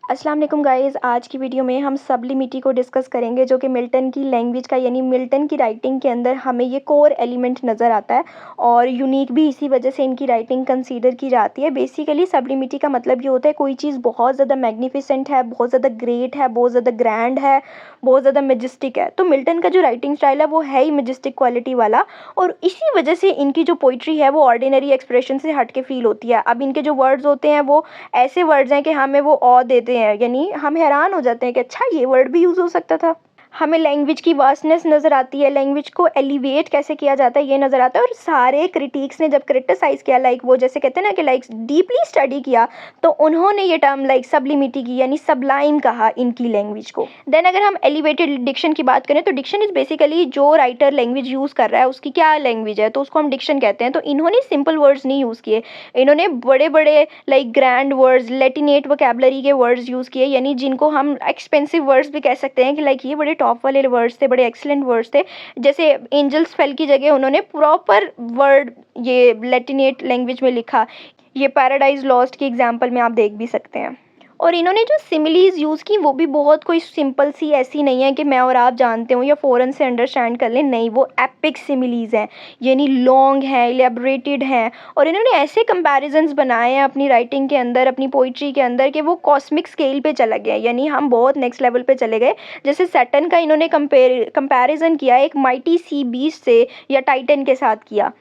अस्सलाम वालेकुम गाइज़। आज की वीडियो में हम सब्लिमिटी को डिस्कस करेंगे जो कि मिल्टन की लैंग्वेज का यानी मिल्टन की राइटिंग के अंदर हमें ये कोर एलिमेंट नज़र आता है और यूनिक भी इसी वजह से इनकी राइटिंग कंसीडर की जाती है। बेसिकली सब्लिमिटी का मतलब ये होता है कोई चीज़ बहुत ज़्यादा मैग्निफिसेंट है, बहुत ज़्यादा ग्रेट है, बहुत ज़्यादा ग्रैंड है, बहुत ज़्यादा मेजेस्टिक है। तो मिल्टन का जो राइटिंग स्टाइल है वो है ही मेजेस्टिक क्वालिटी वाला और इसी वजह से इनकी जो पोइट्री है वो ऑर्डिनरी एक्सप्रेशन से हट के फील होती है। अब इनके जो वर्ड्स होते हैं वो ऐसे वर्ड्स हैं कि हमें वो ऑ देते हैं, यानी हम हैरान हो जाते हैं कि अच्छा ये वर्ड भी यूज़ हो सकता था। हमें लैंग्वेज की वास्टनेस नज़र आती है, लैंग्वेज को एलिवेट कैसे किया जाता है ये नज़र आता है। और सारे क्रिटिक्स ने जब क्रिटिसाइज़ किया, लाइक वो जैसे कहते हैं ना कि लाइक डीपली स्टडी किया, तो उन्होंने ये टर्म लाइक सब्लिमिटी की यानी सबलाइम कहा इनकी लैंग्वेज को। देन अगर हम एलिवेटेड डिक्शन की बात करें तो डिक्शन इज़ बेसिकली जो राइटर लैंग्वेज यूज़ कर रहा है उसकी क्या लैंग्वेज है, तो उसको हम डिक्शन कहते हैं। तो इन्होंने सिंपल वर्ड्स नहीं यूज़ किए, इन्होंने बड़े बड़े लाइक ग्रैंड वर्ड्स, लेटिनेट वोकैबुलरी के वर्ड्स यूज़ किए, यानी जिनको हम एक्सपेंसिव वर्ड्स भी कह सकते हैं कि लाइक ये बड़े टॉप वाले वर्ड्स थे, बड़े एक्सीलेंट वर्ड्स थे। जैसे एंजल्स फेल की जगह उन्होंने प्रॉपर वर्ड ये लेटिनेट लैंग्वेज में लिखा। ये पैराडाइज लॉस्ट की एग्जांपल में आप देख भी सकते हैं। और इन्होंने जो सिमिलीज़ यूज़ की वो भी बहुत कोई सिंपल सी ऐसी नहीं है कि मैं और आप जानते हो या फ़ौरन से अंडरस्टैंड कर लें, नहीं, वो एपिक सिमिलीज़ हैं, यानी लॉन्ग हैं, इलेबोरेटेड हैं। और इन्होंने ऐसे कंपैरिजन्स बनाए हैं अपनी राइटिंग के अंदर, अपनी पोइट्री के अंदर, कि वो कॉस्मिक स्केल पे चला गया, यानी हम बहुत नेक्स्ट लेवल पे चले गए। जैसे सैटर्न का इन्होंने कंपैरिजन किया एक माइटी सी बीस्ट से या टाइटन के साथ किया।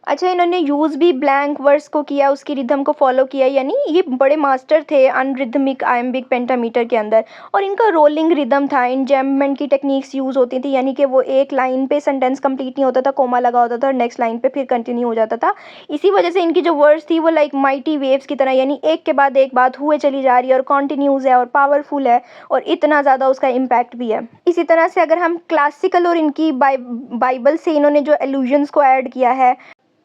अच्छा, इन्होंने यूज़ भी ब्लैंक वर्स को किया, उसकी रिदम को फॉलो किया, यानी ये बड़े मास्टर थे अनरिदमिक आयम्बिक पेंटामीटर के अंदर। और इनका रोलिंग रिदम था, इंजैम्पमेंट की टेक्निक्स यूज़ होती थी, यानी कि वो एक लाइन पे सेंटेंस कंप्लीट नहीं होता था, कोमा लगा होता था और नेक्स्ट लाइन पे फिर कंटिन्यू हो जाता था। इसी वजह से इनकी जो वर्ड्स थी वो लाइक माइटी वेव्स की तरह, यानी एक के बाद एक बात हुए चली जा रही है और कॉन्टिन्यूज़ है और पावरफुल है और इतना ज़्यादा उसका इम्पैक्ट भी है। इसी तरह से अगर हम क्लासिकल और इनकी बाइबल से इन्होंने जो एलुजन्स को ऐड किया है,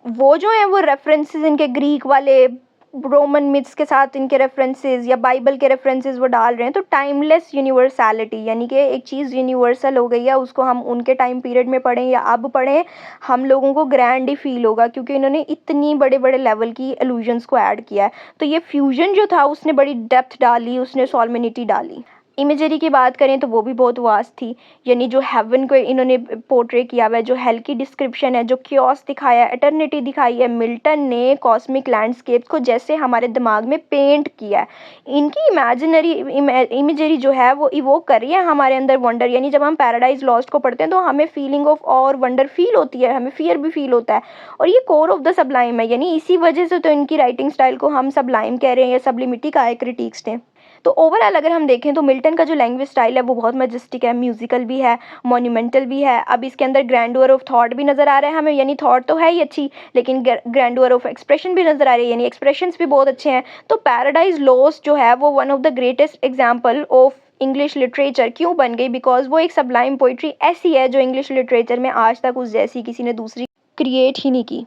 वो जो हैं वो रेफरेंसेस इनके ग्रीक वाले रोमन मिथ्स के साथ इनके रेफरेंसेस या बाइबल के रेफरेंसेस वो डाल रहे हैं। तो टाइमलेस यूनिवर्सैलिटी, यानी कि एक चीज़ यूनिवर्सल हो गई है, उसको हम उनके टाइम पीरियड में पढ़ें या अब पढ़ें, हम लोगों को ग्रैंड ही फील होगा, क्योंकि इन्होंने इतनी बड़े बड़े लेवल की एलुजन्स को ऐड किया है। तो ये फ्यूजन जो था उसने बड़ी डेप्थ डाली, उसने सॉलिमिनिटी डाली। इमेजरी की बात करें तो वो भी बहुत वास्ट थी, यानी जो हेवन को इन्होंने पोर्ट्रे किया हुआ है, जो हेल की डिस्क्रिप्शन है, जो क्योस दिखाया है, एटर्निटी दिखाई है, मिल्टन ने कॉस्मिक लैंडस्केप को जैसे हमारे दिमाग में पेंट किया है। इनकी इमेजिनरी इमेजरी जो है वो इवोक कर रही है हमारे अंदर वंडर, यानी जब हम पैराडाइज लॉस्ट को पढ़ते हैं तो हमें फीलिंग ऑफ और वंडर फील होती है, हमें फियर भी फील होता है। और ये कोर ऑफ द सबलाइम है, यानी इसी वजह से तो इनकी राइटिंग स्टाइल को हम सबलाइम कह रहे हैं या सब्लिमिटी का क्रिटिक्स ने। तो ओवरऑल अगर हम देखें तो मिल्टन का जो लैंग्वेज स्टाइल है वो बहुत मैजेस्टिक है, म्यूजिकल भी है, मोन्यूमेंटल भी है। अब इसके अंदर ग्रैंडुअर ऑफ थॉट भी नज़र आ रहा है हमें, यानी थॉट तो है ही अच्छी, लेकिन ग्रैंडुअर ऑफ एक्सप्रेशन भी नज़र आ रही है, यानी एक्सप्रेशंस भी बहुत अच्छे हैं। तो पैराडाइज लॉस्ट जो है वो one of the greatest example of English literature क्यों बन गई, बिकॉज वो एक सबलाइम पोइट्री ऐसी है जो इंग्लिश लिटरेचर में आज तक उस जैसी किसी ने दूसरी क्रिएट ही नहीं की।